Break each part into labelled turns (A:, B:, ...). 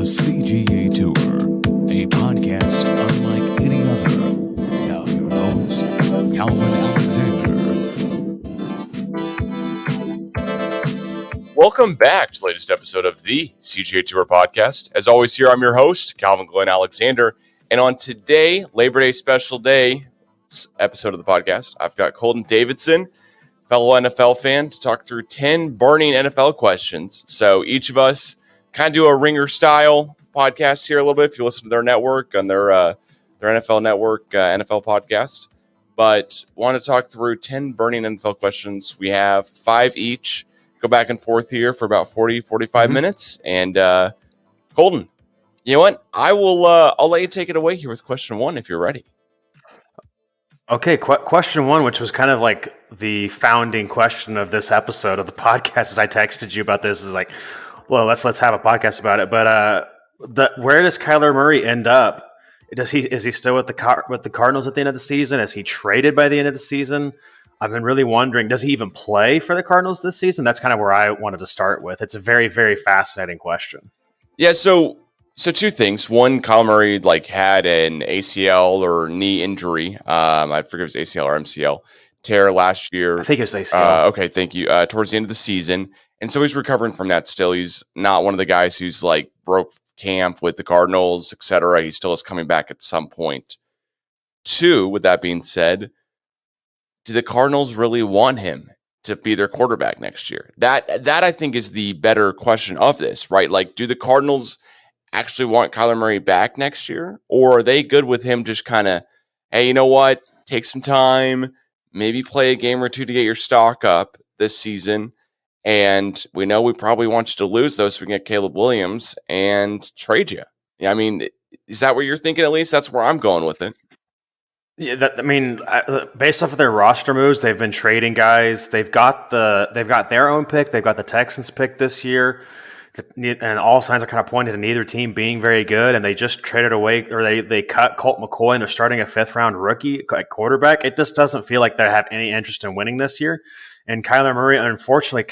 A: CGA Tour, a podcast unlike any other. Now your host, Calvin Alexander.
B: Welcome back to the latest episode of the CGA Tour podcast. As always, here I'm your host, Calvin Glen Alexander. And on today, Labor Day special day episode of the podcast, I've got Colton Davidson, fellow NFL fan, to talk through 10 burning NFL questions. So each of us kind of do a ringer style podcast here a little bit if you listen to their network on their NFL network, NFL podcast. But want to talk through 10 burning NFL questions. We have 5 each. Go back and forth here for about 45 minutes. And Colton, you know what? I'll let you take it away here with question 1 if you're ready.
C: Okay, question 1, which was kind of like the founding question of this episode of the podcast, as I texted you about this, is like, well, let's have a podcast about it. But where does Kyler Murray end up? Is he still with the Cardinals at the end of the season? Is he traded by the end of the season? I've been really wondering, does he even play for the Cardinals this season? That's kind of where I wanted to start with. It's a very, very fascinating question.
B: Yeah, so 2 things. One, Kyler Murray had an ACL or knee injury. I forget if it was ACL or MCL tear last year.
C: I think it was ACL.
B: Okay, thank you. Towards the end of the season. And so he's recovering from that still. He's not one of the guys who's broke camp with the Cardinals, etc. He still is coming back at some point. 2, with that being said, do the Cardinals really want him to be their quarterback next year? That I think is the better question of this, right? Do the Cardinals actually want Kyler Murray back next year? Or are they good with him just kind of, hey, you know what? Take some time, maybe play a game or 2 to get your stock up this season. And we know we probably want you to lose those so we can get Caleb Williams and trade you. I mean, is that what you're thinking? At least that's where I'm going with it.
C: Yeah, based off of their roster moves, they've been trading guys. They've got their own pick. They've got the Texans pick this year, and all signs are kind of pointing to neither team being very good. And they just traded away, or they cut Colt McCoy, and they're starting a 5th-round rookie at quarterback. It just doesn't feel like they have any interest in winning this year. And Kyler Murray, unfortunately,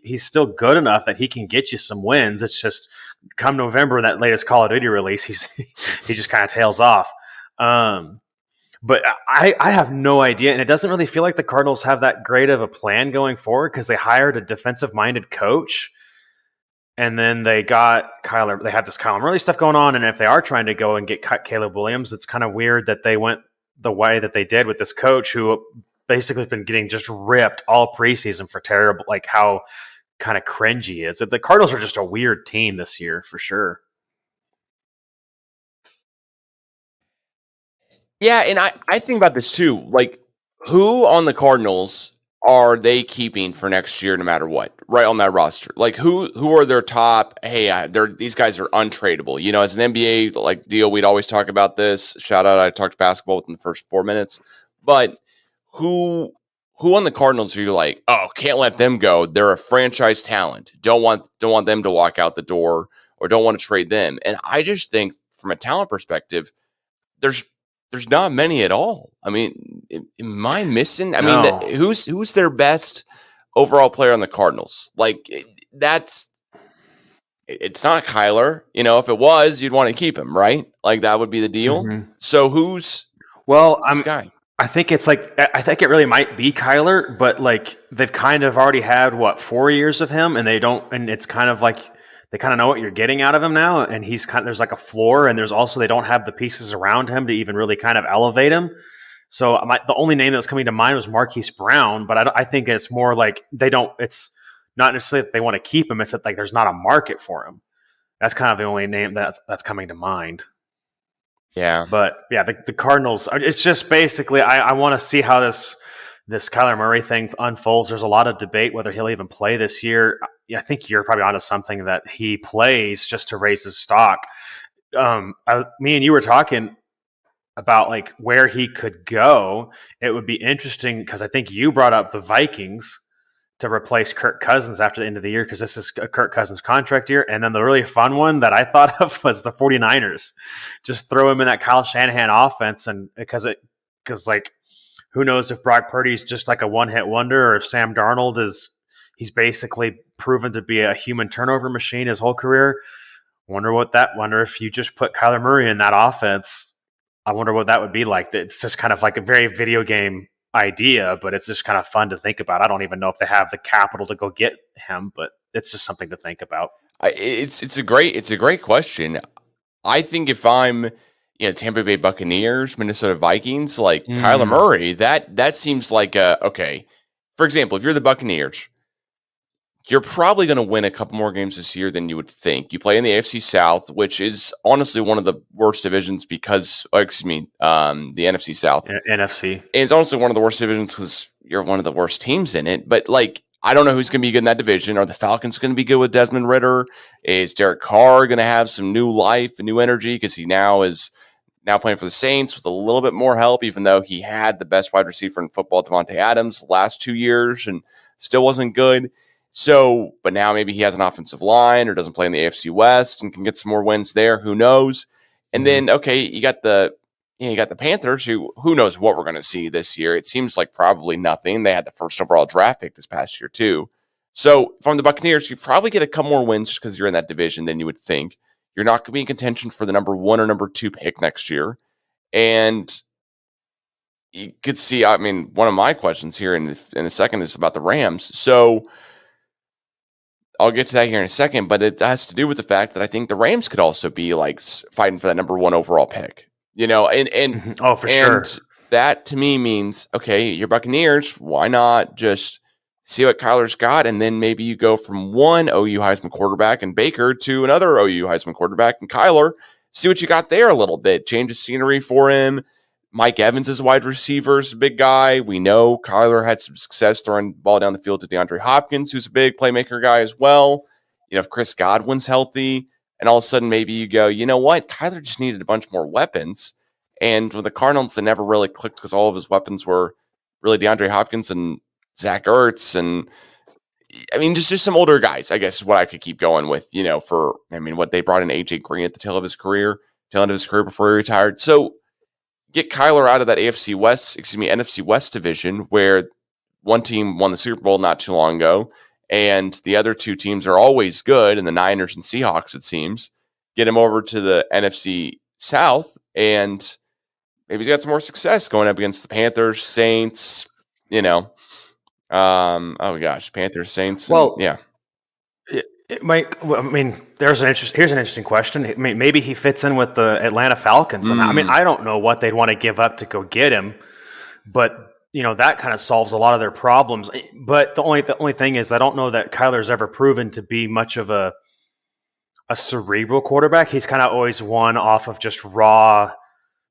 C: he's still good enough that he can get you some wins. It's just come November, that latest Call of Duty release, he just kind of tails off. But I have no idea, and it doesn't really feel like the Cardinals have that great of a plan going forward because they hired a defensive-minded coach, and then they got Kyler. They have this Kyler Murray stuff going on, and if they are trying to go and get Caleb Williams, it's kind of weird that they went the way that they did with this coach who basically has been getting just ripped all preseason for terrible, how kind of cringy he is. The Cardinals are just a weird team this year for sure.
B: Yeah, and I think about this too. Who on the Cardinals are they keeping for next year no matter what, right on that roster? Who are their top, hey, these guys are untradeable. You know, as an NBA deal, we'd always talk about this. Shout out, I talked basketball within the first 4 minutes. But who on the Cardinals are you can't let them go. They're a franchise talent. Don't want them to walk out the door or don't want to trade them. And I just think from a talent perspective, there's not many at all. I mean, am I missing? I mean, who's their best overall player on the Cardinals? It's not Kyler. You know, if it was, you'd want to keep him, right? That would be the deal. Mm-hmm. So who's this guy?
C: I think it's I think it really might be Kyler, but they've kind of already had 4 years of him, and it's kind of they kind of know what you're getting out of him now, and there's a floor, and there's also they don't have the pieces around him to even really kind of elevate him. So the only name that was coming to mind was Marquise Brown, but I think it's more it's not necessarily that they want to keep him, it's that there's not a market for him. That's kind of the only name that's coming to mind.
B: Yeah.
C: But yeah, the Cardinals, it's just basically I want to see how this Kyler Murray thing unfolds. There's a lot of debate whether he'll even play this year. I think you're probably onto something that he plays just to raise his stock. Me and you were talking about where he could go. It would be interesting because I think you brought up the Vikings to replace Kirk Cousins after the end of the year because this is Kirk Cousins' contract year. And then the really fun one that I thought of was the 49ers. Just throw him in that Kyle Shanahan offense, and because who knows if Brock Purdy's just a one-hit wonder or if Sam Darnold he's basically proven to be a human turnover machine his whole career. Wonder if you just put Kyler Murray in that offense. I wonder what that would be like. It's just kind of like a very video game idea, but it's just kind of fun to think about. I don't even know if they have the capital to go get him, but it's just something to think about.
B: It's a great question. I think if I'm Tampa Bay Buccaneers, Minnesota Vikings, like Kyler Murray, that seems like okay. For example, if you're the Buccaneers, you're probably going to win a couple more games this year than you would think. You play in the AFC South, which is honestly one of the worst divisions because, the NFC South.
C: NFC.
B: And it's honestly one of the worst divisions because you're one of the worst teams in it. But, I don't know who's going to be good in that division. Are the Falcons going to be good with Desmond Ridder? Is Derek Carr going to have some new life and new energy because he now is playing for the Saints with a little bit more help, even though he had the best wide receiver in football, Devontae Adams, the last 2 years and still wasn't good. So, but now maybe he has an offensive line or doesn't play in the AFC West and can get some more wins there. Who knows? And then, you got the Panthers who knows what we're going to see this year. It seems like probably nothing. They had the first overall draft pick this past year too. So from the Buccaneers, you probably get a couple more wins just because you're in that division than you would think. You're not going to be in contention for the number 1 or number 2 pick next year. And you could see, one of my questions here in a second is about the Rams. So I'll get to that here in a second, but it has to do with the fact that I think the Rams could also be fighting for that number 1 overall pick, and
C: oh, for sure.
B: That to me means, okay, your Buccaneers, why not just see what Kyler's got? And then maybe you go from one OU Heisman quarterback and Baker to another OU Heisman quarterback and Kyler, see what you got there a little bit, change the scenery for him. Mike Evans is wide receiver, is a big guy. We know Kyler had some success throwing the ball down the field to DeAndre Hopkins, who's a big playmaker guy as well. If Chris Godwin's healthy, and all of a sudden maybe you go, you know what? Kyler just needed a bunch more weapons. And with the Cardinals, they never really clicked because all of his weapons were really DeAndre Hopkins and Zach Ertz. And just some older guys, I guess, is what I could keep going with, what they brought in AJ Green at the tail end of his career before he retired. So, get Kyler out of that NFC West division where one team won the Super Bowl not too long ago, and the other 2 teams are always good, and the Niners and Seahawks, it seems. Get him over to the NFC South, and maybe he's got some more success going up against the Panthers, Saints, Panthers, Saints.
C: Well,
B: yeah.
C: It might. Here's an interesting question. Maybe he fits in with the Atlanta Falcons. I don't know what they'd want to give up to go get him, but that kind of solves a lot of their problems. But the only thing is, I don't know that Kyler's ever proven to be much of a cerebral quarterback. He's kind of always won off of just raw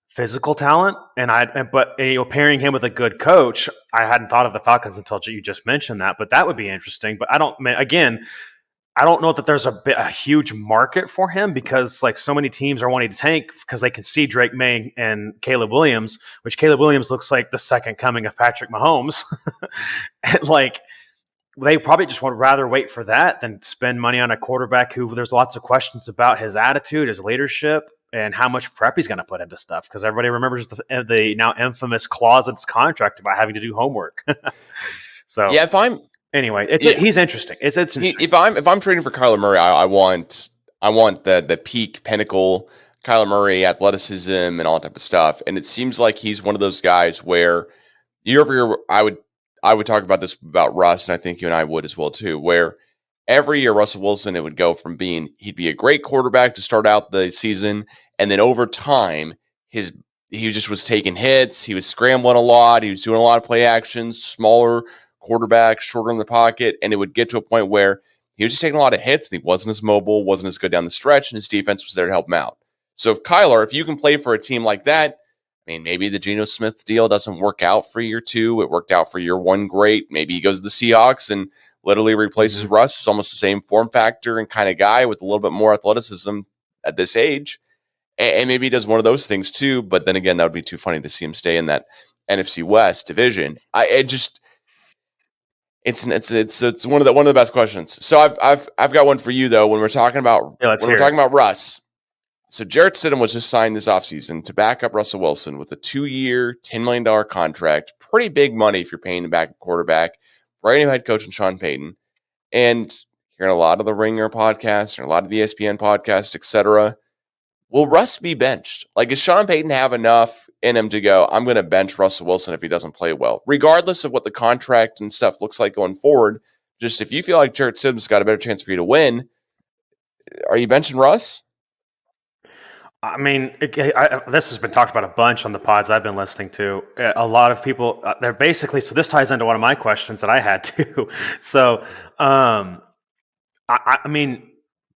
C: physical talent, but pairing him with a good coach, I hadn't thought of the Falcons until you just mentioned that. But that would be interesting. But I don't know that there's a huge market for him because so many teams are wanting to tank because they can see Drake May and Caleb Williams, which Caleb Williams looks like the second coming of Patrick Mahomes. And they probably just would rather wait for that than spend money on a quarterback who there's lots of questions about his attitude, his leadership, and how much prep he's going to put into stuff because everybody remembers the now infamous clause in his contract about having to do homework. So
B: yeah,
C: anyway, he's interesting. It's interesting.
B: If I'm trading for Kyler Murray, I want the peak pinnacle Kyler Murray athleticism and all that type of stuff. And it seems like he's one of those guys where year over year, I would talk about this about Russ, and I think you and I would as well too, where every year Russell Wilson, it would go from he'd be a great quarterback to start out the season, and then over time he just was taking hits, he was scrambling a lot, he was doing a lot of play actions, smaller quarterback, shorter in the pocket, and it would get to a point where he was just taking a lot of hits and he wasn't as mobile, wasn't as good down the stretch, and his defense was there to help him out. So if you can play for a team like that, maybe the Geno Smith deal doesn't work out for year 2. It worked out for year 1 great. Maybe he goes to the Seahawks and literally replaces Russ. It's almost the same form factor and kind of guy with a little bit more athleticism at this age. And maybe he does one of those things too, but then again, that would be too funny to see him stay in that NFC West division. It's one of the best questions. So I've got one for you though. When we're talking about Russ, so Jarrett Stidham was just signed this offseason to back up Russell Wilson with a 2-year, $10 million contract. Pretty big money if you're paying the backup quarterback. Brand new head coach and Sean Payton. And hearing a lot of the Ringer podcasts and a lot of the ESPN podcasts, etc. Will Russ be benched? Like, does Sean Payton have enough in him to go, I'm going to bench Russell Wilson if he doesn't play well, regardless of what the contract and stuff looks like going forward? Just if you feel like Jarrett Stidham's got a better chance for you to win, are you benching Russ?
C: I mean, this has been talked about a bunch on the pods I've been listening to. A lot of people, they're basically, so this ties into one of my questions that I had too. So, I mean,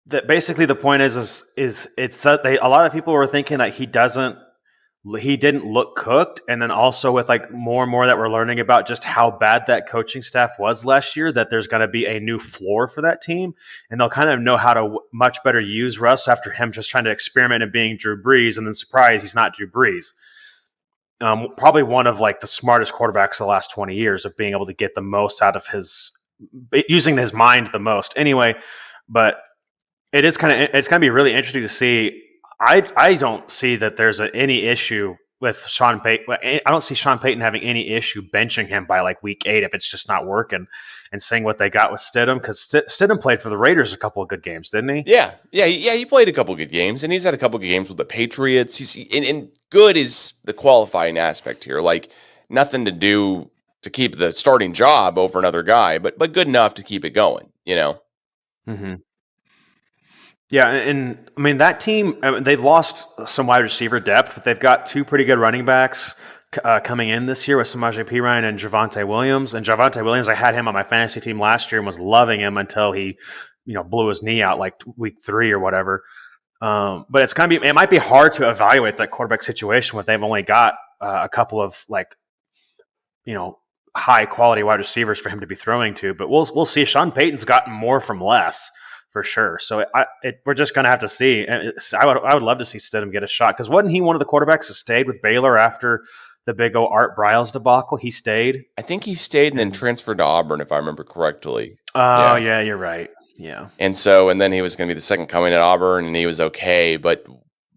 C: that basically the point is it's that a lot of people were thinking that he didn't look cooked, and then also with like more and more that we're learning about just how bad that coaching staff was last year, that there's going to be a new floor for that team, and they'll kind of know how to much better use Russ after him just trying to experiment and being Drew Brees, and then surprise, he's not Drew Brees. Probably one of like the smartest quarterbacks of the last 20 years of being able to get the most out of using his mind the most. Anyway, but it's going to be really interesting to see. I don't see that there's any issue with Sean Payton. I don't see Sean Payton having any issue benching him by like week 8 if it's just not working, and seeing what they got with Stidham, because Stidham played for the Raiders a couple of good games, didn't he?
B: Yeah. He played a couple of good games, and he's had a couple of good games with the Patriots. And good is the qualifying aspect here. Like, nothing to do to keep the starting job over another guy, but good enough to keep it going, you know?
C: Mm-hmm. Yeah, and I mean, that team, they've lost some wide receiver depth, but they've got 2 pretty good running backs coming in this year with Samaje Perine and Javonte Williams. And Javonte Williams, I had him on my fantasy team last year and was loving him until he, blew his knee out like week 3 or whatever. But it might be hard to evaluate that quarterback situation when they've only got a couple of high quality wide receivers for him to be throwing to. But we'll see. Sean Payton's gotten more from less, for sure. So we're just going to have to see. And I would love to see Stidham get a shot, because wasn't he one of the quarterbacks that stayed with Baylor after the big old Art Briles debacle? He stayed.
B: I think he stayed and then transferred to Auburn, if I remember correctly.
C: Oh, yeah, you're right. Yeah.
B: And then he was going to be the second coming at Auburn, and he was okay, but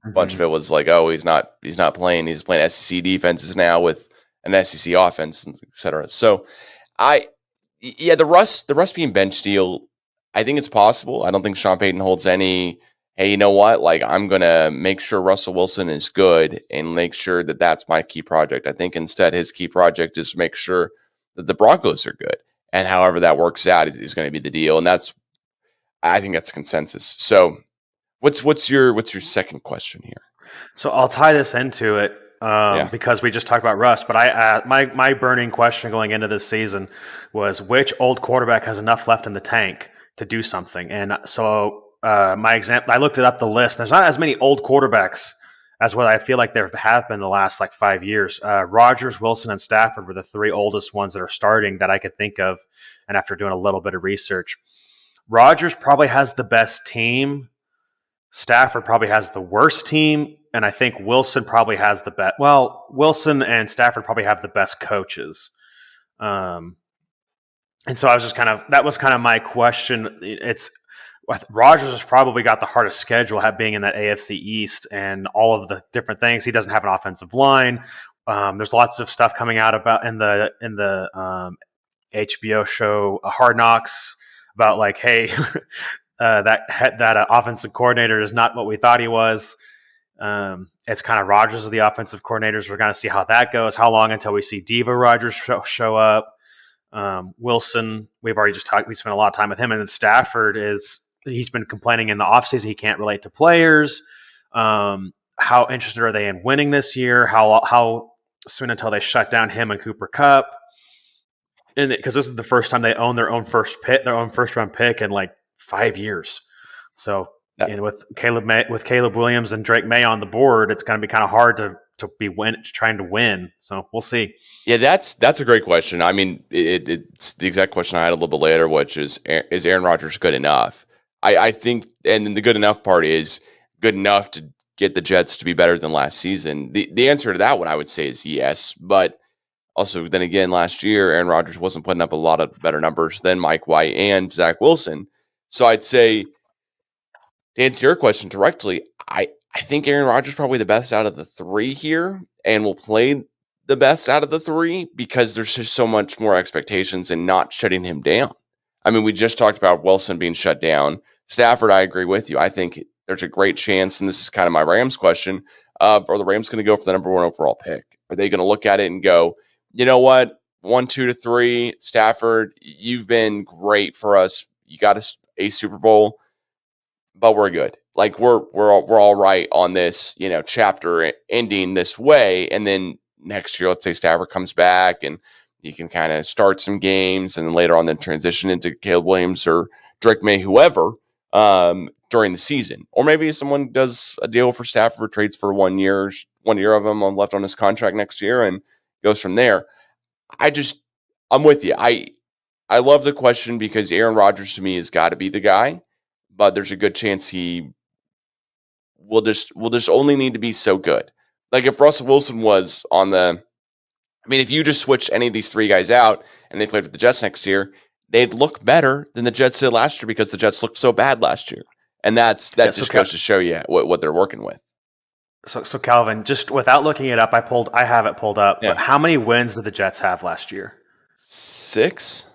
B: a bunch of it was like, oh, he's not playing. He's playing SEC defenses now with an SEC offense, et cetera. So the Russ being bench deal, I think it's possible. I don't think Sean Payton holds any, hey, you know what? Like, I'm going to make sure Russell Wilson is good and make sure that that's my key project. I think instead his key project is to make sure that the Broncos are good. And however that works out is going to be the deal. And I think that's consensus. So what's your second question here?
C: So I'll tie this into it because we just talked about Russ. But my burning question going into this season was, which old quarterback has enough left in the tank to do something? And so I looked it up the list. There's not as many old quarterbacks as what I feel like there have been the last like 5 years. Rodgers, Wilson, and Stafford were the 3 oldest ones that are starting that I could think of. And after doing a little bit of research, Rodgers probably has the best team. Stafford probably has the worst team. And I think Wilson probably has the best. Well, Wilson and Stafford probably have the best coaches. And so I was just that was kind of my question. Rodgers has probably got the hardest schedule, being in that AFC East and all of the different things. He doesn't have an offensive line. There's lots of stuff coming out about in the HBO show Hard Knocks about like, hey, that offensive coordinator is not what we thought he was. It's kind of Rodgers as the offensive coordinators. We're going to see how that goes. How long until we see Diva Rodgers show up? Wilson, we've already just talked. We spent a lot of time with him, and then Stafford he's been complaining in the offseason he can't relate to players. How interested are they in winning this year? How soon until they shut down him and Cooper Kupp? And because this is the first time they own their own first round pick in like 5 years. So, and with Caleb Williams and Drake May on the board, it's going to be kind of hard to be trying to win. So we'll see.
B: Yeah, that's a great question. I mean, it's the exact question I had a little bit later, which is Aaron Rodgers good enough? I think, and then the good enough part is good enough to get the Jets to be better than last season. The answer to that one I would say is yes, but also then again, last year Aaron Rodgers wasn't putting up a lot of better numbers than Mike White and Zach Wilson. So I'd say, to answer your question directly, I think Aaron Rodgers is probably the best out of the 3 here and will play the best out of the 3 because there's just so much more expectations and not shutting him down. I mean, we just talked about Wilson being shut down. Stafford, I agree with you. I think there's a great chance, and this is kind of my Rams question, are the Rams going to go for the number 1 overall pick? Are they going to look at it and go, you know what, 1, 2 to 3, Stafford, you've been great for us. You got us a Super Bowl, but we're good. Like we're all right on this, chapter ending this way, and then next year, let's say Stafford comes back and you can kind of start some games and then later on then transition into Caleb Williams or Drake May, whoever, during the season. Or maybe someone does a deal for Stafford, trades for 1 year of him left on his contract next year and goes from there. I'm with you. I love the question because Aaron Rodgers to me has got to be the guy, but there's a good chance he will just only need to be so good. Like if Russell Wilson was on if you just switch any of these 3 guys out and they played for the Jets next year, they'd look better than the Jets did last year because the Jets looked so bad last year. And that just goes to show you what they're working with.
C: So Calvin, just without looking it up, I have it pulled up.
B: Yeah.
C: But how many wins did the Jets have last year?
B: 6?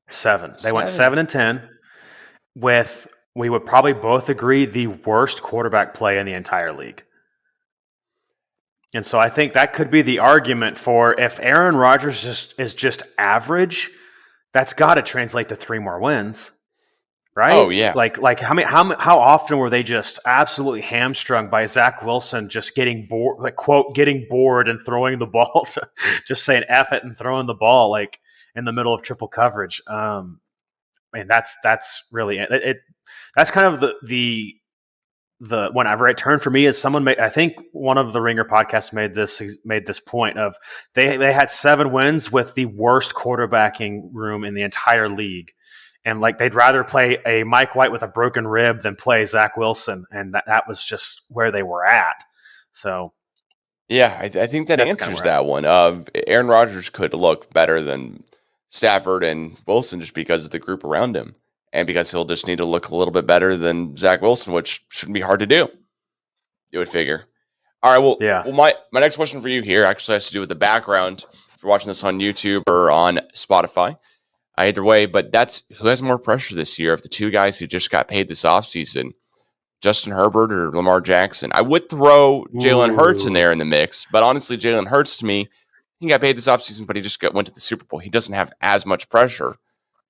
C: 7. They went 7-10 with, we would probably both agree, the worst quarterback play in the entire league. And so I think that could be the argument for if Aaron Rodgers is just average, that's got to translate to 3 more wins, right?
B: Oh yeah.
C: Like how often were they just absolutely hamstrung by Zach Wilson just getting bored, like quote getting bored and throwing the ball, just saying F it and throwing the ball like in the middle of triple coverage. And that's really it. That's kind of the whenever it turned for me is I think one of the Ringer podcasts made this point of they had 7 wins with the worst quarterbacking room in the entire league. And like they'd rather play a Mike White with a broken rib than play Zach Wilson. And that was just where they were at. So
B: yeah, I think that answers that one. Aaron Rodgers could look better than Stafford and Wilson just because of the group around him. And because he'll just need to look a little bit better than Zach Wilson, which shouldn't be hard to do, you would figure. All right, well,
C: yeah.
B: Well, my next question for you here actually has to do with the background. If you're watching this on YouTube or on Spotify, either way, but that's who has more pressure this year of the 2 guys who just got paid this offseason, Justin Herbert or Lamar Jackson. I would throw Jalen Hurts in there in the mix, but honestly, Jalen Hurts to me, he got paid this offseason, but he just went to the Super Bowl. He doesn't have as much pressure.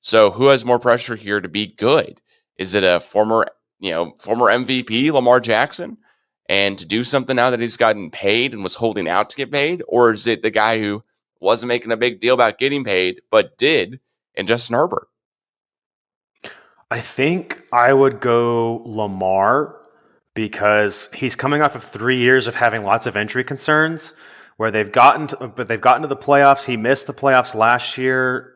B: So who has more pressure here to be good? Is it a former MVP, Lamar Jackson, and to do something now that he's gotten paid and was holding out to get paid? Or is it the guy who wasn't making a big deal about getting paid, but did, and Justin Herbert?
C: I think I would go Lamar because he's coming off of 3 years of having lots of injury concerns where they've gotten to the playoffs. He missed the playoffs last year.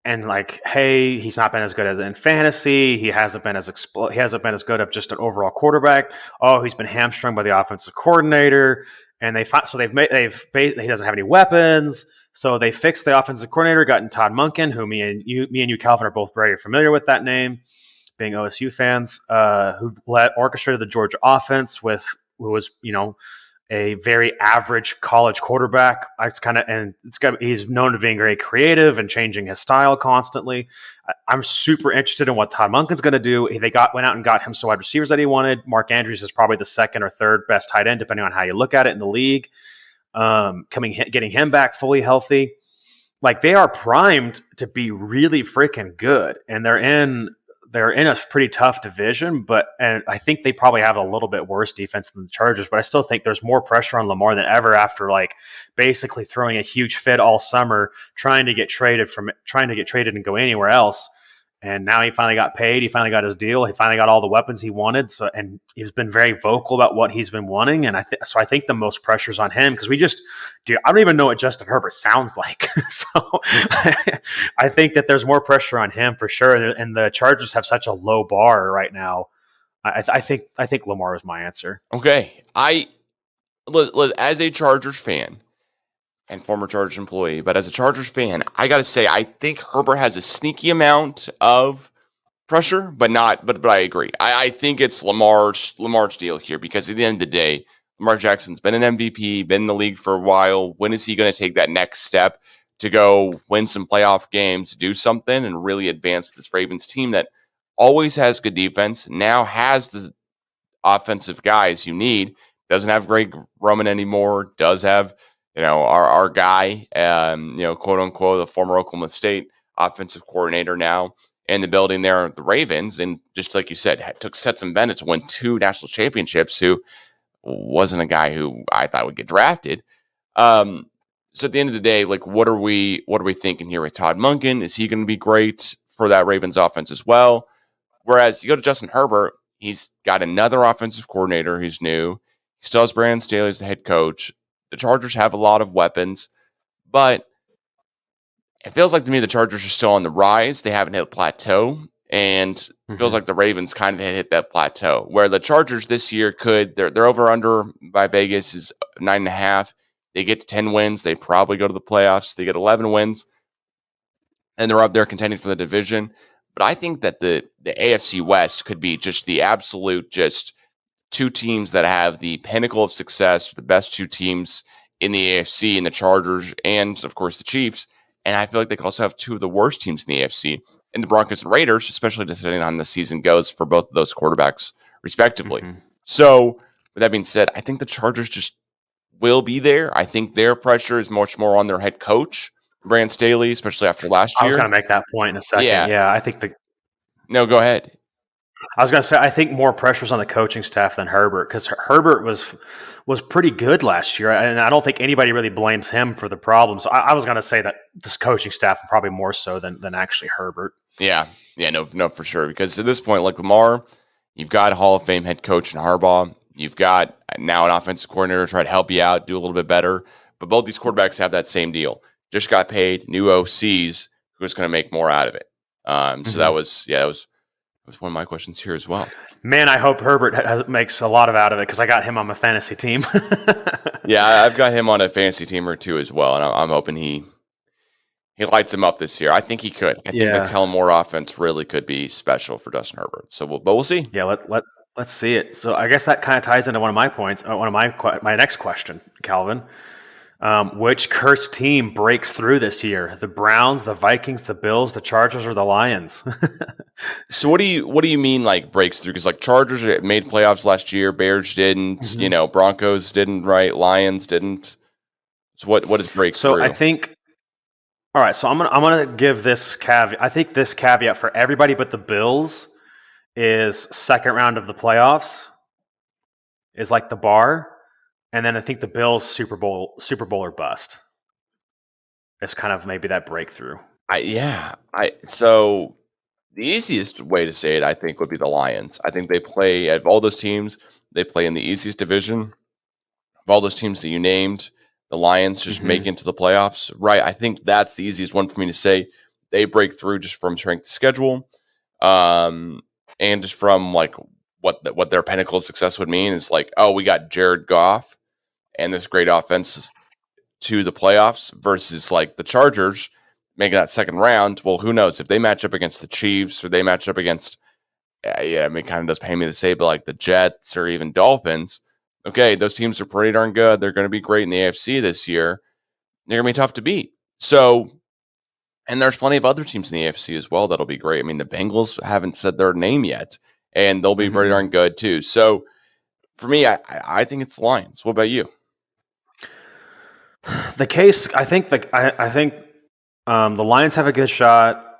C: And like, hey, he's not been as good as in fantasy. He hasn't been as good of just an overall quarterback. Oh, he's been hamstrung by the offensive coordinator, and he doesn't have any weapons. So they fixed the offensive coordinator, gotten Todd Monken, who me and you, Calvin, are both very familiar with that name, being OSU fans, who orchestrated the Georgia offense who was a very average college quarterback. He's known to being very creative and changing his style constantly. I'm super interested in what Todd Monken's going to do. They went out and got him some wide receivers that he wanted. Mark Andrews is probably the 2nd or 3rd best tight end, depending on how you look at it in the league. Getting him back fully healthy. Like they are primed to be really freaking good, and they're in a pretty tough division, and I think they probably have a little bit worse defense than the Chargers, but I still think there's more pressure on Lamar than ever after like basically throwing a huge fit all summer, trying to get traded and go anywhere else. And now he finally got paid. He finally got his deal. He finally got all the weapons he wanted. So, and he's been very vocal about what he's been wanting. And I think the most pressure's on him because I don't even know what Justin Herbert sounds like. So I think that there's more pressure on him for sure. And the Chargers have such a low bar right now. I think Lamar is my answer.
B: Okay, as a Chargers fan and former Chargers employee, but as a Chargers fan, I got to say, I think Herbert has a sneaky amount of pressure, but I agree. I think it's Lamar's deal here because at the end of the day, Lamar Jackson's been an MVP, been in the league for a while. When is he going to take that next step? to go win some playoff games, do something, and really advance this Ravens team that always has good defense, now has the offensive guys you need. Doesn't have Greg Roman anymore. Does have, our guy, quote unquote, the former Oklahoma State offensive coordinator now in the building there at the Ravens. And just like you said, took Stetson Bennett to win 2 national championships, who wasn't a guy who I thought would get drafted. So at the end of the day, like, what are we thinking here with Todd Monken? Is he going to be great for that Ravens offense as well? Whereas you go to Justin Herbert, he's got another offensive coordinator who's new. He still has Brandon Staley as the head coach. The Chargers have a lot of weapons, but it feels like to me the Chargers are still on the rise. They haven't hit a plateau, and it feels like the Ravens kind of hit that plateau where the Chargers this year they're over under by Vegas is 9.5. They get to 10 wins. They probably go to the playoffs. They get 11 wins, and they're up there contending for the division. But I think that the AFC West could be just the absolute just 2 teams that have the pinnacle of success, the best 2 teams in the AFC, and the Chargers and, of course, the Chiefs. And I feel like they could also have 2 of the worst teams in the AFC, and the Broncos and Raiders, especially depending on the season goes for both of those quarterbacks, respectively. So, with that being said, I think the Chargers just will be there. I think their pressure is much more on their head coach, Brandon Staley, especially after last year.
C: I was going to make that point in a second. Yeah, I think
B: No, go ahead.
C: I was going to say, I think more pressure's on the coaching staff than Herbert, because Herbert was pretty good last year, and I don't think anybody really blames him for the problems. I was going to say that this coaching staff probably more so than actually Herbert.
B: Yeah, no, for sure. Because at this point, like Lamar, you've got a Hall of Fame head coach in Harbaugh. You've got now an offensive coordinator to try to help you out, do a little bit better. But both these quarterbacks have that same deal. Just got paid, new OCs, who's going to make more out of it. So that was one of my questions here as well.
C: Man, I hope Herbert makes a lot out of it, because I got him on my fantasy team.
B: Yeah, I've got him on a fantasy team or 2 as well, and I'm hoping he lights him up this year. I think he could. I think the Kellen Moore offense really could be special for Justin Herbert. So, we'll see.
C: Yeah, let's see it. So I guess that kind of ties into one of my points. One of my next question, Calvin. Which cursed team breaks through this year? The Browns, the Vikings, the Bills, the Chargers, or the Lions?
B: So what do you mean, like, breaks through? Because, like, Chargers made playoffs last year, Bears didn't, Broncos didn't, right? Lions didn't. So what is break through?
C: So I think, all right. So I'm gonna give this caveat. I think this caveat for everybody but the Bills is second round of the playoffs is like the bar. And then I think the Bills Super Bowl or bust. It's kind of maybe that breakthrough.
B: So the easiest way to say it, I think, would be the Lions. I think they play, out of all those teams, they play in the easiest division. Of all those teams that you named, the Lions just make it into the playoffs, right? I think that's the easiest one for me to say. They break through just from strength of schedule, and just from, like, what their pinnacle of success would mean is, like, oh, we got Jared Goff and this great offense to the playoffs, versus, like, the Chargers making that second round. Well, who knows if they match up against the Chiefs, or they match up against, it kind of does pain me to say, but like the Jets or even Dolphins. Okay, those teams are pretty darn good. They're going to be great in the AFC this year. They're going to be tough to beat. So, and there's plenty of other teams in the AFC as well that'll be great. I mean, the Bengals haven't said their name yet, and they'll be pretty darn good too. So, for me, I think it's the Lions. What about you?
C: The case, I think the Lions have a good shot.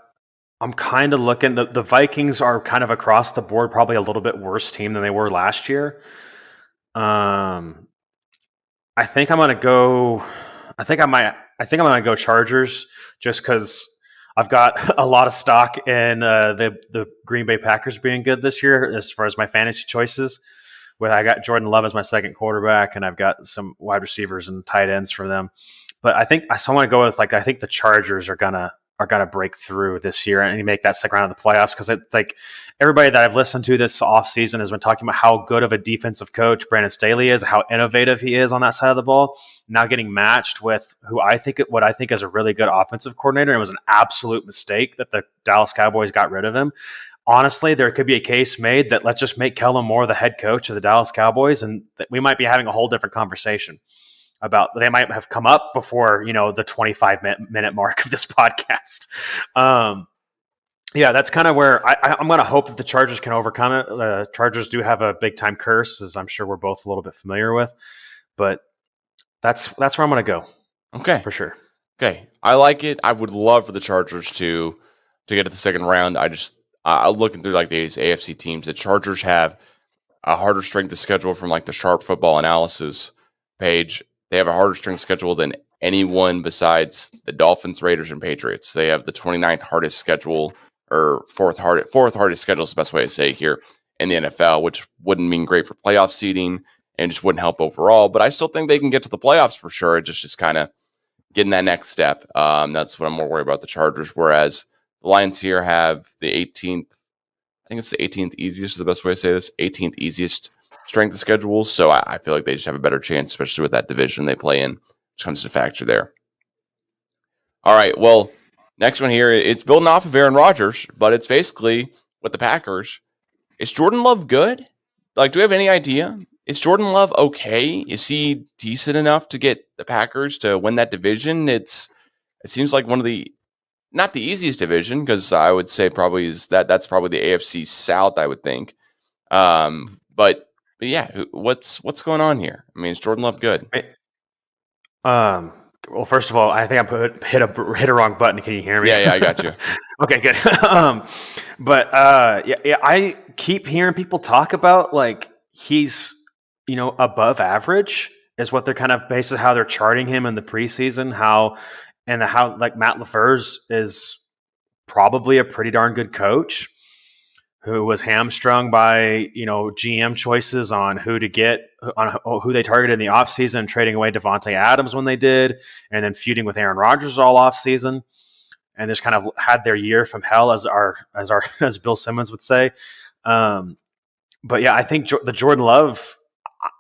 C: I'm kind of looking. The Vikings are kind of across the board, probably a little bit worse team than they were last year. I think I'm gonna go. I think I'm gonna go Chargers, just because I've got a lot of stock in the Green Bay Packers being good this year as far as my fantasy choices. I got Jordan Love as my second quarterback, and I've got some wide receivers and tight ends for them. But I think I want to go with, I think the Chargers are gonna break through this year and make that second round of the playoffs, because like everybody that I've listened to this offseason has been talking about how good of a defensive coach Brandon Staley is, how innovative he is on that side of the ball. Now getting matched with what I think is a really good offensive coordinator, and it was an absolute mistake that the Dallas Cowboys got rid of him. Honestly, there could be a case made that let's just make Kellen Moore the head coach of the Dallas Cowboys, and that we might be having a whole different conversation. about they might have come up before the 25-minute mark of this podcast. Yeah, that's kind of where I'm going to hope that the Chargers can overcome it. The Chargers do have a big time curse, as I'm sure we're both a little bit familiar with, but that's where I'm going to go.
B: Okay,
C: for sure.
B: Okay, I like it. I would love for the Chargers to get to the second round. Looking through like these AFC teams, the Chargers have a harder strength of schedule from like the Sharp Football Analysis page. They have a harder strength schedule than anyone besides the Dolphins, Raiders, and Patriots. They have the 29th hardest schedule, or fourth hardest schedule is the best way to say it here in the NFL, which wouldn't mean great for playoff seeding and just wouldn't help overall. But I still think they can get to the playoffs for sure. It just kind of getting that next step. That's what I'm more worried about the Chargers. Whereas the Lions here have the 18th, I think it's the 18th easiest is the best way to say this, 18th easiest strength of schedule. So I feel like they just have a better chance, especially with that division they play in, which comes to factor there. All right, well, next one here, it's building off of Aaron Rodgers, but it's basically with the Packers. Is Jordan Love good? Like, do we have any idea? Is Jordan Love okay? Is he decent enough to get the Packers to win that division? It seems like one of the, not the easiest division, because I would say probably that's probably the AFC South, I would think. But yeah, what's going on here? I mean, is Jordan Love good?
C: Well, first of all, I think I hit a wrong button. Can you hear me?
B: Yeah, I got you.
C: Okay, good. But I keep hearing people talk about like he's above average is what they're kind of basically how they're charting him in the preseason. How like Matt LaFleur's is probably a pretty darn good coach who was hamstrung by GM choices on who to get, on who they targeted in the offseason, trading away Devontae Adams when they did, and then feuding with Aaron Rodgers all offseason, and just kind of had their year from hell, as Bill Simmons would say. But yeah, I think the Jordan Love,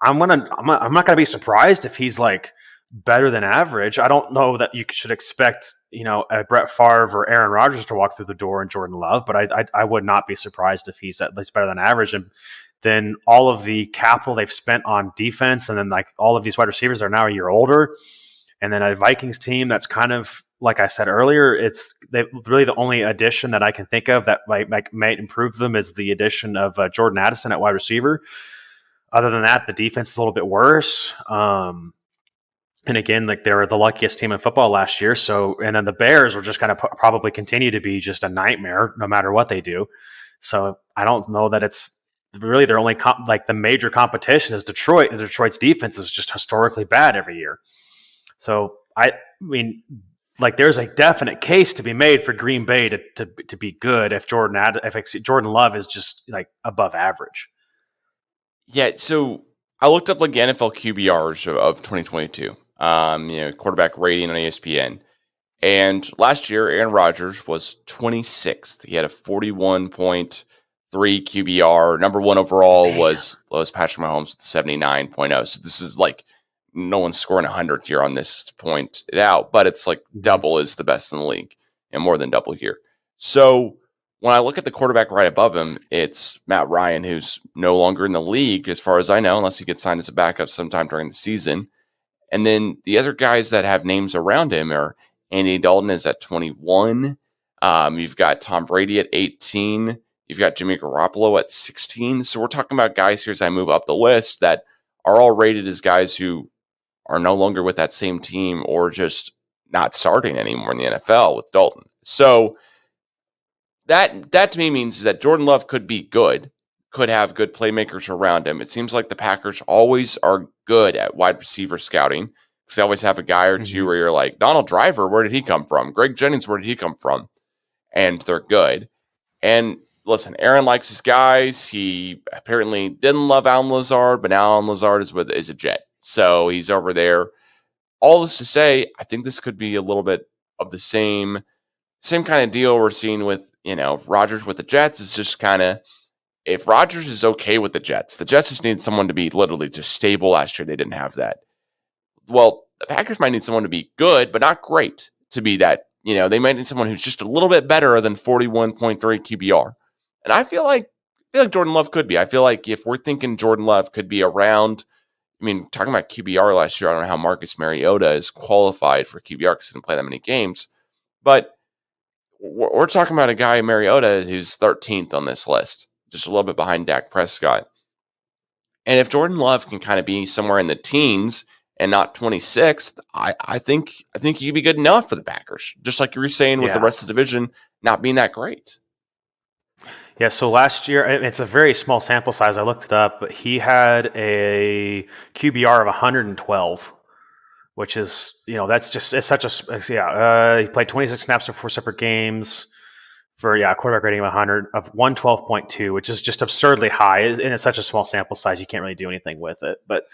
C: I'm not gonna be surprised if he's like better than average. I don't know that you should expect a Brett Favre or Aaron Rodgers to walk through the door in Jordan Love, but I would not be surprised if he's at least better than average. And then all of the capital they've spent on defense, and then like all of these wide receivers are now a year older, and then a Vikings team that's kind of, like I said earlier, really the only addition that I can think of that might improve them is the addition of Jordan Addison at wide receiver. Other than that, the defense is a little bit worse. And again, like they were the luckiest team in football last year. So, and then the Bears will just kind of probably continue to be just a nightmare no matter what they do. So I don't know that it's really their only the major competition is Detroit, and Detroit's defense is just historically bad every year. So I mean, like there's a definite case to be made for Green Bay to be good if Jordan Love is just like above average.
B: Yeah. So I looked up like NFL QBRs of 2022. Quarterback rating on ESPN. And last year, Aaron Rodgers was 26th. He had a 41.3 QBR. Number one overall was Patrick Mahomes with 79.0. So this is like no one's scoring 100 here on this to point it out, but it's like double is the best in the league and more than double here. So when I look at the quarterback right above him, it's Matt Ryan, who's no longer in the league as far as I know, unless he gets signed as a backup sometime during the season. And then the other guys that have names around him are Andy Dalton is at 21. You've got Tom Brady at 18. You've got Jimmy Garoppolo at 16. So we're talking about guys here as I move up the list that are all rated as guys who are no longer with that same team or just not starting anymore in the NFL with Dalton. So that to me means that Jordan Love could be good, could have good playmakers around him. It seems like the Packers always are good at wide receiver scouting because they always have a guy or two where you're like, Donald Driver, where did he come from? Greg Jennings, where did he come from? And they're good. And listen, Aaron likes his guys. He apparently didn't love Allen Lazard, but now Allen Lazard is a Jet. So he's over there. All this to say, I think this could be a little bit of the same kind of deal we're seeing with, Rodgers with the Jets. It's just kind of, if Rodgers is okay with the Jets just need someone to be literally just stable. Last year, they didn't have that. Well, the Packers might need someone to be good, but not great to be that. They might need someone who's just a little bit better than 41.3 QBR. And I feel like Jordan Love could be. I feel like if we're thinking Jordan Love could be around, I mean, talking about QBR last year, I don't know how Marcus Mariota is qualified for QBR because he didn't play that many games. But we're talking about a guy, Mariota, who's 13th on this list, just a little bit behind Dak Prescott. And if Jordan Love can kind of be somewhere in the teens and not 26th, I think he could be good enough for the Packers. Just like you were saying with the rest of the division not being that great.
C: Yeah, so last year, it's a very small sample size. I looked it up, but he had a QBR of 112, which is, that's just, it's such a, he played 26 snaps for 4 separate games for, a quarterback rating of 112.2, which is just absurdly high. And it's such a small sample size, you can't really do anything with it. But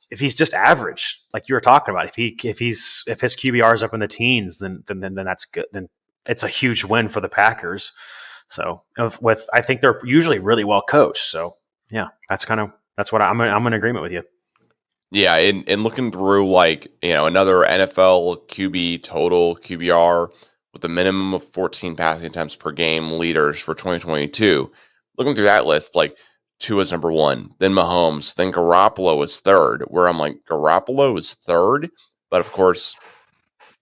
C: if he's just average, like you were talking about, if his QBR is up in the teens, then that's good. Then it's a huge win for the Packers. So I think they're usually really well coached. So yeah, that's what I'm in agreement with you.
B: Yeah, and looking through another NFL QB total QBR with a minimum of 14 passing attempts per game leaders for 2022. Looking through that list, Tua's number 1, then Mahomes, then Garoppolo is 3rd. Where I'm like, Garoppolo is 3rd, but of course,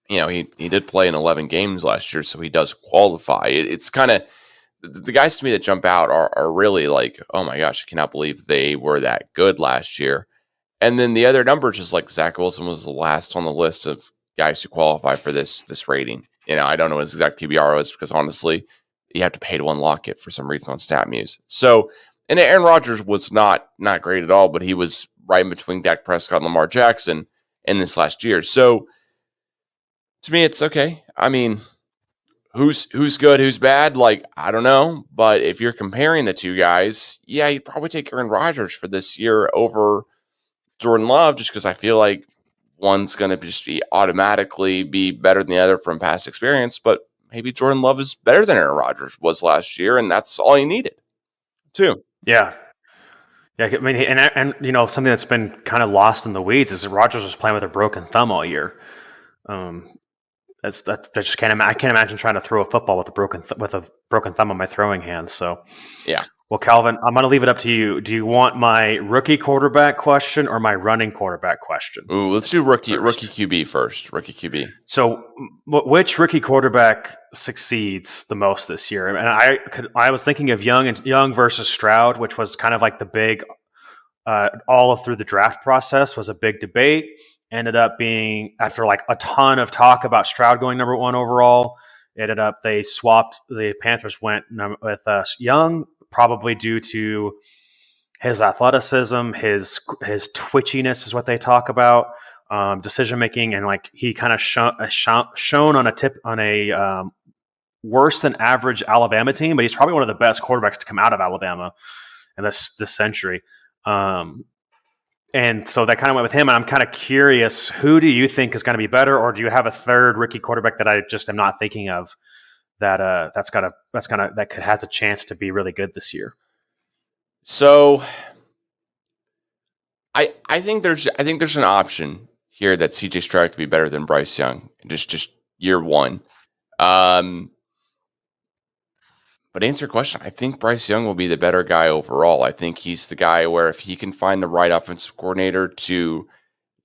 B: he did play in 11 games last year, so he does qualify. It's kind of the guys to me that jump out are really like, oh my gosh, I cannot believe they were that good last year. And then the other numbers, just like Zach Wilson was the last on the list of guys who qualify for this rating. I don't know what his exact QBR is because honestly, you have to pay to unlock it for some reason on StatMuse. So, and Aaron Rodgers was not great at all, but he was right in between Dak Prescott and Lamar Jackson in this last year. So to me, it's okay. I mean, who's good, who's bad? I don't know. But if you're comparing the two guys, yeah, you'd probably take Aaron Rodgers for this year over Jordan Love, just because I feel like one's going to just automatically be better than the other from past experience. But maybe Jordan Love is better than Aaron Rodgers was last year, and that's all he needed, too.
C: Yeah. Yeah, I mean, and something that's been kind of lost in the weeds is that Rodgers was playing with a broken thumb all year. I just can't. I can't imagine trying to throw a football with a broken thumb on my throwing hand. So,
B: yeah.
C: Well, Calvin, I'm going to leave it up to you. Do you want my rookie quarterback question or my running quarterback question?
B: Ooh, let's do rookie QB first. Rookie QB.
C: So, which rookie quarterback succeeds the most this year? And I was thinking of Young versus Stroud, which was kind of like the big, all through the draft process was a big debate. Ended up being, after a ton of talk about Stroud going number 1 overall, they swapped. The Panthers went with Young, probably due to his athleticism, his twitchiness is what they talk about, decision making, and he kind of shown on a worse than average Alabama team, but he's probably one of the best quarterbacks to come out of Alabama in this century. And so that kind of went with him, and I'm kind of curious, who do you think is going to be better, or do you have a third rookie quarterback that I just am not thinking of that has a chance to be really good this year?
B: So I think there's an option here that CJ Stroud could be better than Bryce Young just year 1. But to answer your question, I think Bryce Young will be the better guy overall. I think he's the guy where if he can find the right offensive coordinator to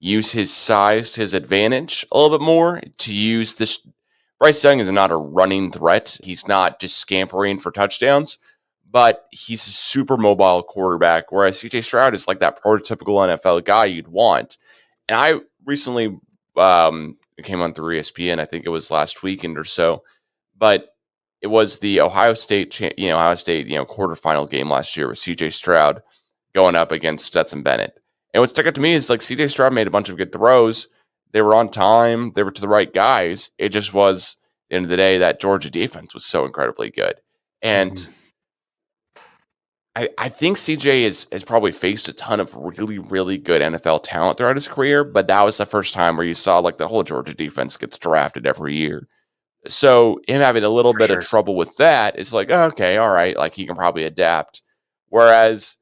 B: use his size to his advantage a little bit more, to use this. Bryce Young is not a running threat. He's not just scampering for touchdowns, but he's a super mobile quarterback, whereas CJ Stroud is like that prototypical NFL guy you'd want. And I recently came on through ESPN, I think it was last weekend or so, but it was the Ohio State quarterfinal game last year with CJ Stroud going up against Stetson Bennett. And what stuck out to me is CJ Stroud made a bunch of good throws. They were on time. They were to the right guys. It just was, at the end of the day, that Georgia defense was so incredibly good. And I think CJ has probably faced a ton of really, really good NFL talent throughout his career, but that was the first time where you saw the whole Georgia defense gets drafted every year. So him having a little bit of trouble with that is okay, all right, he can probably adapt. Whereas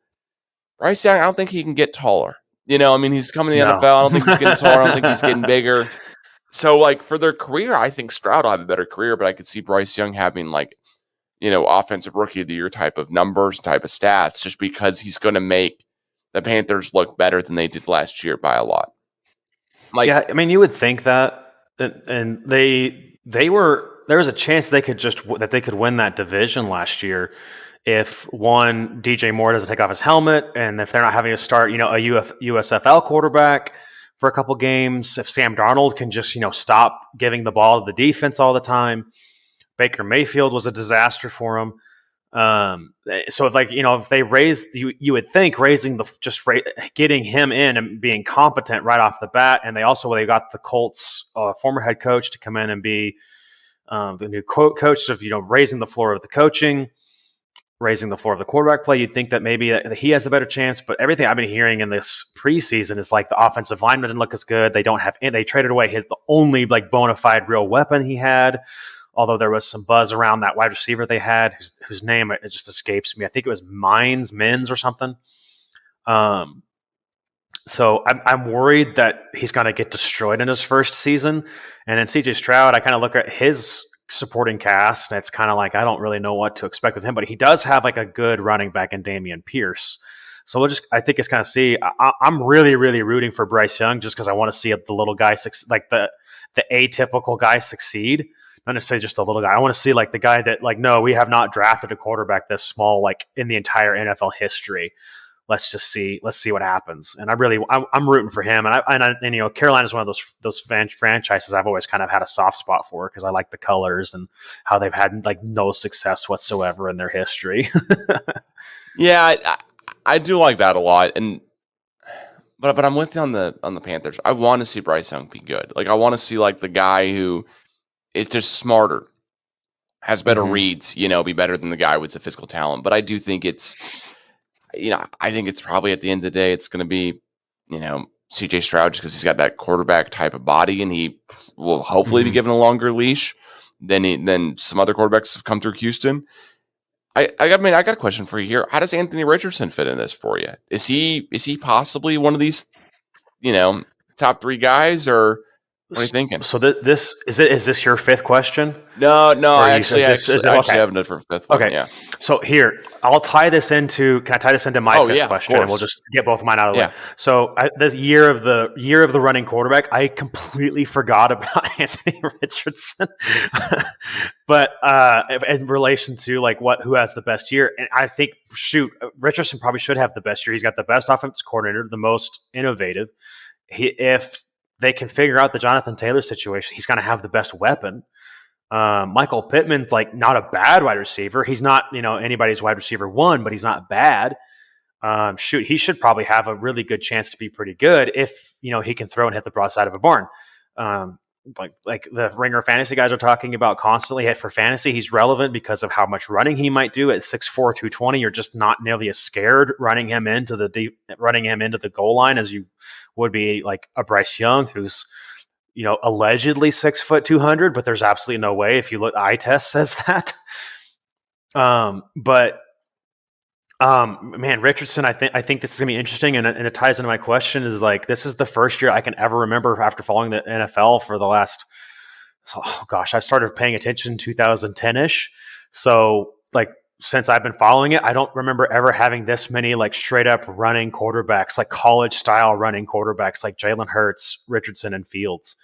B: Bryce Young, I don't think he can get taller. He's coming to the NFL. I don't think he's getting taller. I don't think he's getting bigger. So, for their career, I think Stroud will have a better career, but I could see Bryce Young having, offensive rookie of the year type of numbers, type of stats, just because he's going to make the Panthers look better than they did last year by a lot. Like,
C: yeah, I mean, you would think that, and they were there was a chance they could win that division last year if one DJ Moore doesn't take off his helmet, and if they're not having to start, a USFL quarterback for a couple games, if Sam Darnold can just stop giving the ball to the defense all the time. Baker Mayfield was a disaster for him. So if they raised, you would think getting him in and being competent right off the bat, and they got the Colts former head coach to come in and be the new coach of raising the floor of the coaching, raising the floor of the quarterback play. You'd think that maybe he has the better chance, but everything I've been hearing in this preseason is like the offensive lineman didn't look as good. They traded away the only bona fide real weapon he had. Although there was some buzz around that wide receiver they had, whose name it just escapes me. I think it was Mins or something. So I'm worried that he's going to get destroyed in his first season. And then CJ Stroud, I kind of look at his supporting cast, and it's kind of like I don't really know what to expect with him. But he does have like a good running back in Dameon Pierce. So I think it's kind of see. I'm really, really rooting for Bryce Young just because I want to see the little guy, like the atypical guy succeed. Not necessarily just a little guy. I want to see like the guy that no, we have not drafted a quarterback this small like in the entire NFL history. Let's see what happens. And I'm rooting for him. And Carolina is one of those franchises I've always kind of had a soft spot for because I like the colors and how they've had like no success whatsoever in their history.
B: yeah, I do like that a lot. But I'm with you on the Panthers. I want to see Bryce Young be good. Like I want to see like the guy who is just smarter, has better reads, be better than the guy with the physical talent. But I do think it's, I think it's probably at the end of the day, it's going to be, CJ Stroud just because he's got that quarterback type of body and he will hopefully be given a longer leash than some other quarterbacks have come through Houston. I got a question for you here. How does Anthony Richardson fit in this for you? Is he possibly one of these, top 3 guys or? What are you thinking?
C: So is this your 5th question?
B: No. I actually have a different 5th one. Okay. Yeah.
C: So here, can I tie this into my 5th question, and we'll just get both of mine out of the way. So this year of the running quarterback, I completely forgot about Anthony Richardson, but in relation to like who has the best year, and I think Richardson probably should have the best year. He's got the best offensive coordinator, the most innovative. If they can figure out the Jonathan Taylor situation, he's going to have the best weapon. Michael Pittman's like not a bad wide receiver. He's not, anybody's wide receiver 1, but he's not bad. He should probably have a really good chance to be pretty good if, he can throw and hit the broadside of a barn. Like the Ringer fantasy guys are talking about constantly. For fantasy, he's relevant because of how much running he might do at 6'4", 220. You're just not nearly as scared running him into the goal line as you would be like a Bryce Young, who's allegedly 6 foot 200, but there's absolutely no way. If you look, eye test says that. Man, Richardson, I think this is gonna be interesting, and it ties into my question. Is like this is the first year I can ever remember after following the NFL for the last. I started paying attention 2010ish. So like since I've been following it, I don't remember ever having this many like straight up running quarterbacks, like college style running quarterbacks, like Jalen Hurts, Richardson, and Fields.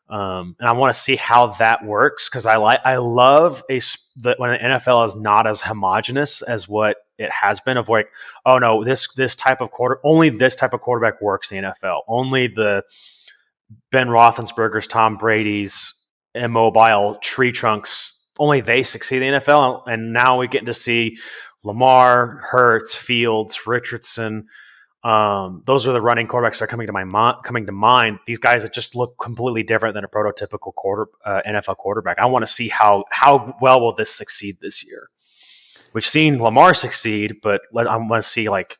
C: And I want to see how that works because I love when the NFL is not as homogenous as what it has been. Of like, oh no, this type of quarterback works in the NFL. Only the Ben Roethlisberger's, Tom Brady's, immobile tree trunks. Only they succeed in the NFL, and now we get to see Lamar, Hurts, Fields, Richardson. Those are the running quarterbacks that are coming to mind. These guys that just look completely different than a prototypical NFL quarterback. I want to see how well will this succeed this year. We've seen Lamar succeed, but I want to see like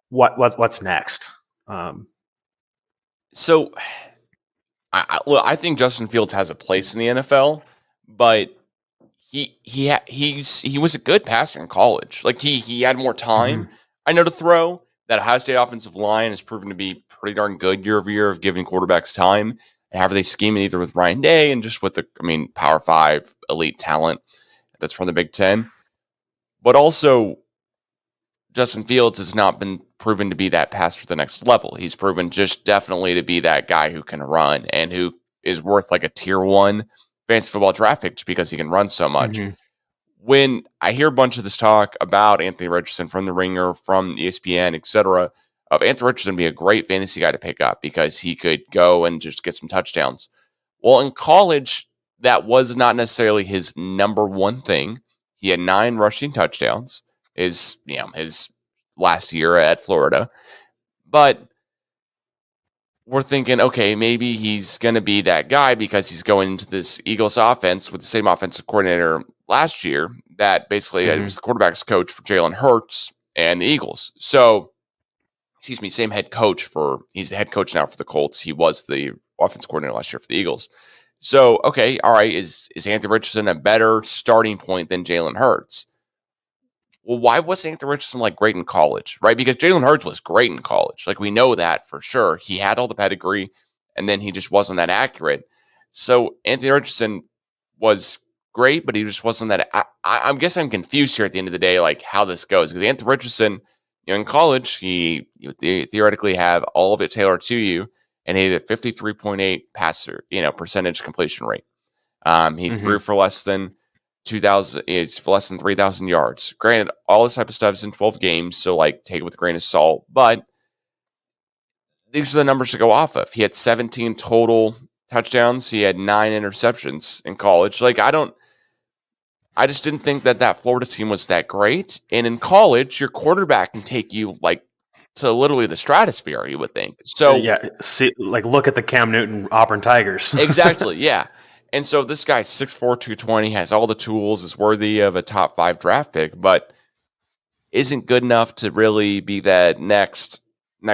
C: what's next.
B: So, I think Justin Fields has a place in the NFL. But he was a good passer in college. Like he had more time, I know, to throw. That Ohio State offensive line has proven to be pretty darn good year over year of giving quarterbacks time. And however they scheme it, either with Ryan Day and just with the Power 5 elite talent that's from the Big Ten. But also, Justin Fields has not been proven to be that passer to the next level. He's proven just definitely to be that guy who can run and who is worth like a tier 1 fantasy football draft pick just because he can run so much.
C: Mm-hmm.
B: When I hear a bunch of this talk about Anthony Richardson from The Ringer, from ESPN, etc., of Anthony Richardson be a great fantasy guy to pick up because he could go and just get some touchdowns. Well, in college, that was not necessarily his number one thing. He had 9 rushing touchdowns his last year at Florida. But we're thinking, okay, maybe he's going to be that guy because he's going into this Eagles offense with the same offensive coordinator last year that basically was the quarterback's coach for Jalen Hurts and the Eagles. So, same head coach he's the head coach now for the Colts. He was the offensive coordinator last year for the Eagles. So, okay, all right, is Anthony Richardson a better starting point than Jalen Hurts? Well, why wasn't Anthony Richardson like great in college, right? Because Jalen Hurts was great in college. Like, we know that for sure. He had all the pedigree, and then he just wasn't that accurate. So Anthony Richardson was great, but he just wasn't that. I guess I'm confused here at the end of the day, like how this goes. Because Anthony Richardson, in college, he would theoretically have all of it tailored to you, and he had a 53.8 passer, percentage completion rate. He threw for less than 2,000. It's for less than 3,000 yards. Granted, all this type of stuff is in 12 games, so like take it with a grain of salt. But these are the numbers to go off of. He had 17 total touchdowns. He had 9 interceptions in college. Like I just didn't think that Florida team was that great. And in college, your quarterback can take you like to literally the stratosphere, you would think. So
C: look at the Cam Newton Auburn Tigers.
B: Exactly, yeah. And so this guy's 6'4", 220, has all the tools, is worthy of a top 5 draft pick, but isn't good enough to really be that next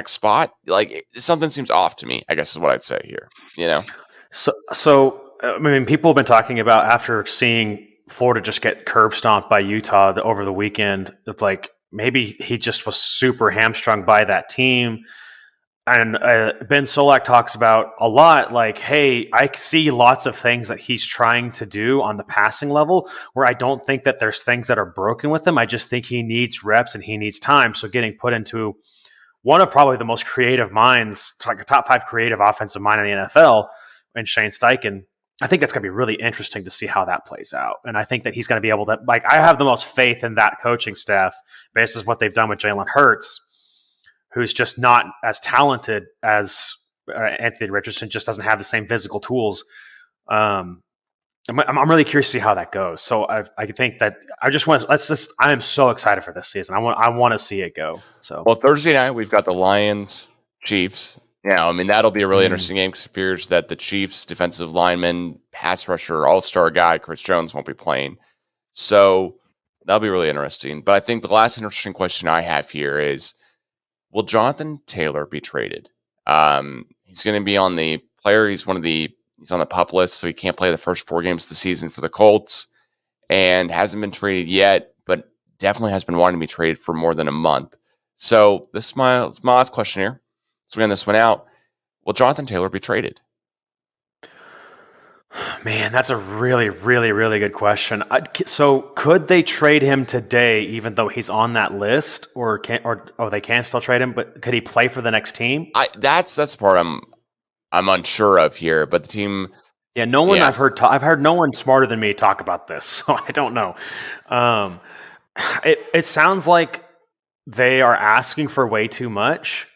B: spot. Like, something seems off to me, I guess is what I'd say here.
C: So I mean, people have been talking about after seeing Florida just get curb stomped by Utah over the weekend. It's like maybe he just was super hamstrung by that team. And Ben Solak talks about a lot like, hey, I see lots of things that he's trying to do on the passing level where I don't think that there's things that are broken with him. I just think he needs reps and he needs time. So getting put into one of probably the most creative minds, like a top 5 creative offensive mind in the NFL, and Shane Steichen, I think that's going to be really interesting to see how that plays out. And I think that he's going to be able to, like, I have the most faith in that coaching staff based on what they've done with Jalen Hurts, who's just not as talented as Anthony Richardson, just doesn't have the same physical tools. I'm really curious to see how that goes. So I think that I am so excited for this season. I want to see it go. So,
B: well, Thursday night we've got the Lions Chiefs. I mean, that'll be a really interesting game because it appears that the Chiefs defensive lineman, pass rusher, all-star guy, Chris Jones, won't be playing. So that'll be really interesting. But I think the last interesting question I have here is, will Jonathan Taylor be traded? He's going to be on the player. He's on the PUP list, so he can't play the first 4 games of the season for the Colts and hasn't been traded yet, but definitely has been wanting to be traded for more than a month. So this is my last question here. So we end this one out. Will Jonathan Taylor be traded?
C: Man, that's a really, really, really good question. So could they trade him today, even though he's on that list, or they can still trade him? But could he play for the next team?
B: That's the part I'm unsure of here. But the team,
C: no one I've heard no one smarter than me talk about this, so I don't know. It sounds like they are asking for way too much.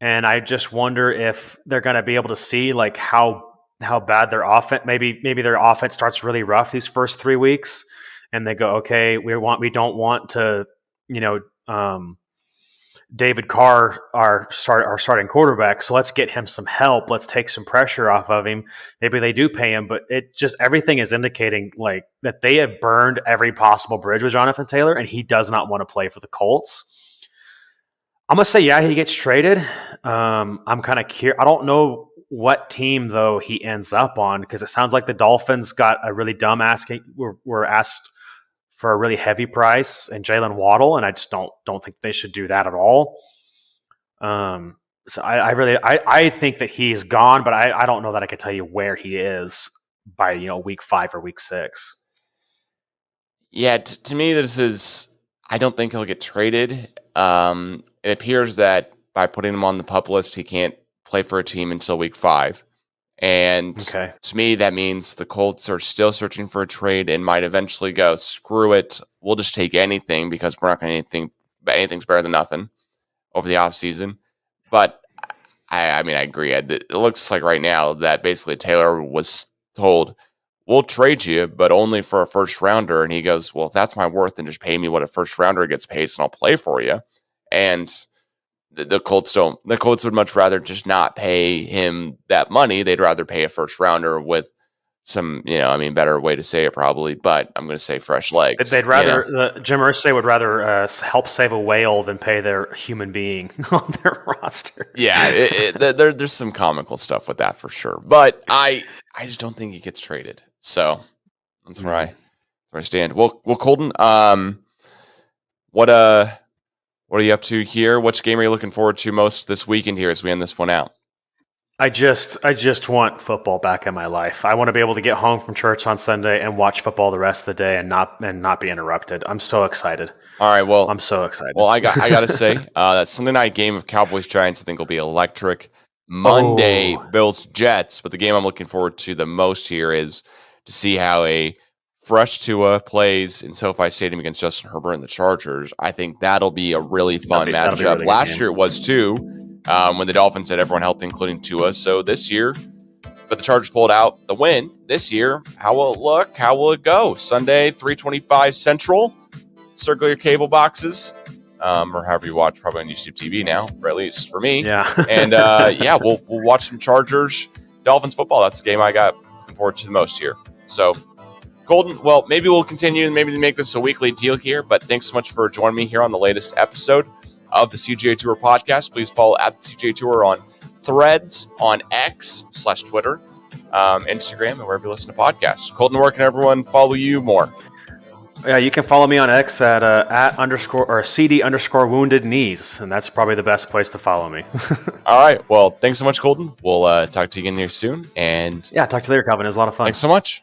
C: And I just wonder if they're going to be able to see like how bad their offense. Maybe their offense starts really rough these first 3 weeks, and they go, okay, we don't want to, David Carr, our starting quarterback. So let's get him some help. Let's take some pressure off of him. Maybe they do pay him, but it just everything is indicating like that they have burned every possible bridge with Jonathan Taylor, and he does not want to play for the Colts. I'm going to say, he gets traded. I'm kind of curious. I don't know what team, though, he ends up on, because it sounds like the Dolphins got a really dumb were asked for a really heavy price and Jalen Waddle, and I just don't think they should do that at all. So I think that he's gone, but I don't know that I can tell you where he is by week 5 or week 6.
B: Yeah, to me, this is. I don't think he'll get traded. it appears that by putting him on the PUP list, he can't play for a team until week 5. And to me, that means the Colts are still searching for a trade and might eventually go, screw it, we'll just take anything because we're not going to anything's better than nothing over the offseason. But I mean, I agree. It looks like right now that basically Taylor was told, we'll trade you, but only for a first rounder. And he goes, well, if that's my worth, then just pay me what a first rounder gets paid and I'll play for you. And the Colts don't. The Colts would much rather just not pay him that money. They'd rather pay a first rounder with some, better way to say it probably, but I'm going to say fresh legs.
C: They'd rather, Jim Irsay would rather help save a whale than pay their human being on their roster.
B: Yeah, there's some comical stuff with that for sure. But I just don't think he gets traded. So that's where I stand. Well, Colton, what are you up to here? Which game are you looking forward to most this weekend here as we end this one out?
C: I just want football back in my life. I want to be able to get home from church on Sunday and watch football the rest of the day and not be interrupted. I'm so excited.
B: All right, well,
C: I'm so excited.
B: Well, I got to say that Sunday night game of Cowboys Giants I think will be electric. Monday Bills Jets, but the game I'm looking forward to the most here is to see how a fresh Tua plays in SoFi Stadium against Justin Herbert and the Chargers. I think that'll be a really fun matchup. Really Last year it was too, when the Dolphins had everyone healthy, including Tua. So this year, but the Chargers pulled out the win. This year, how will it look? How will it go? Sunday, 3:25 Central. Circle your cable boxes, or however you watch, probably on YouTube TV now, or at least for me.
C: Yeah.
B: And we'll watch some Chargers Dolphins football. That's the game I got looking forward to the most here. So, Colton, well, maybe we'll continue and maybe make this a weekly deal here, but thanks so much for joining me here on the latest episode of the CGA Tour podcast. Please follow at the CGA Tour on Threads, on X/Twitter, Instagram, and wherever you listen to podcasts. Colton, where can everyone follow you more?
C: Yeah, you can follow me on X at @CD_wounded knees, and that's probably the best place to follow me.
B: All right. Well, thanks so much, Colton. We'll talk to you again here soon. And
C: yeah, talk to you later, Calvin. It was a lot of fun.
B: Thanks so much.